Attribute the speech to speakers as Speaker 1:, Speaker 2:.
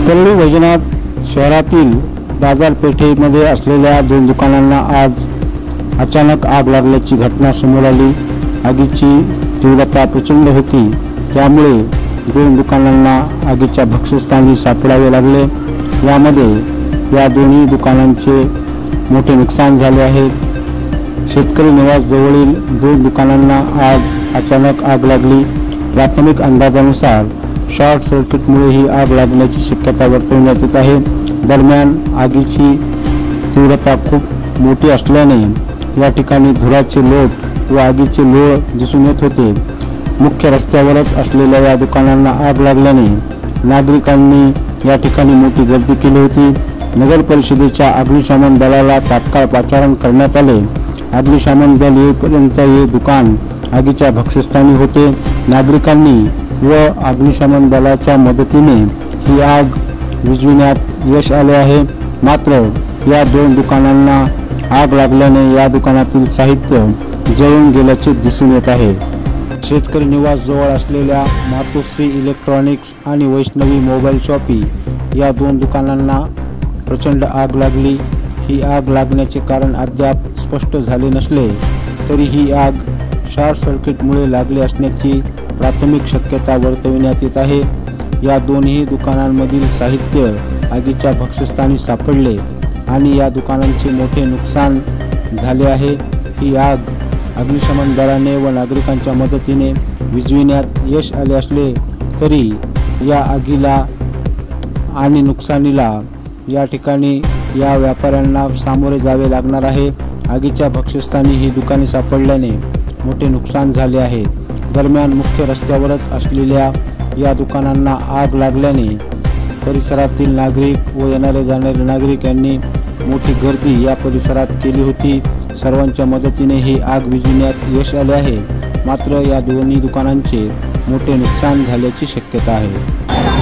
Speaker 1: परळी वैजनाथ शहरातील बाजारपेठेमध्ये असलेल्या 2 दुकानांना आज अचानक आग लागल्याची घटना समोर आली। आगीची तीव्रता प्रचंड होती, त्यामुळे 2 दुकानांना आगीच्या भक्षस्थानी सापडावे लागले। यामध्ये या दोन्ही दुकानांचे मोठे नुकसान झाले आहे। शेतकरी निवास जवळील 2 दुकानांना आज अचानक आग लागली। प्राथमिक अंदाजानुसार शॉर्ट सर्किटमुळे ही आग लागण्याची शक्यता वर्तवण्यात येत आहे। दरम्यान आगीची तीव्रता खूप मोठी असल्याने या ठिकाणी धुराचे लोट व आगीचे लोळ दिसून येत होते। मुख्य रस्त्यावरच असलेल्या या दुकानांना आग लागल्याने नागरिकांनी या ठिकाणी मोठी गर्दी केली होती। नगर परिषदेच्या अग्निशमन दलाला तात्काळ पाचारण करण्यात आले। अग्निशमन दल येईपर्यंत हे दुकान आगीच्या भक्षस्थानी होते। नागरिकांनी व अग्निशमन दलाच्या मदतीने ही आग विझविण्यात यश आले आहे। मात्र या 2 दुकानांना आग लागल्याने या दुकानातील साहित्य जळून गेल्याचे दिसून येत आहे। शेतकरी निवास जवळ असलेल्या मातोश्री इलेक्ट्रॉनिक्स आणि वैष्णवी मोबाईल शॉपी या 2 दुकानांना प्रचंड आग लागली। ही आग लागण्याचे कारण अद्याप स्पष्ट झाले नसले तरी ही आग शॉर्ट सर्किटमुळे लागली असण्याची प्राथमिक शक्यता वर्तविण्यात येत आहे। या दोन्ही दुकानांमधील साहित्य आगीच्या भक्षस्थानी सापडले आणि या दुकानांचे मोठे नुकसान झाले आहे। ही आग अग्निशमन दलाने व नागरिकांच्या मदतीने विझविण्यात यश आले असले तरी या आगीला आणि नुकसानीला या ठिकाणी या व्यापाऱ्यांना सामोरे जावे लागणार आहे। आगीच्या भक्षस्थानी ही दुकाने सापडल्याने मोठे नुकसान झाले आहे। दरम्यान मुख्य रस्त्यावरच असलेल्या या दुकानांना आग लागल्याने परिसरातील नागरिक व येणारे जाणारे नागरिक यांनी मोठी गर्दी या परिसरात केली होती। सर्वांच्या मदतीने ही आग विझविण्यात यश आले आहे। मात्र या दोन्ही दुकानांचे मोठे नुकसान झाल्याची शक्यता आहे।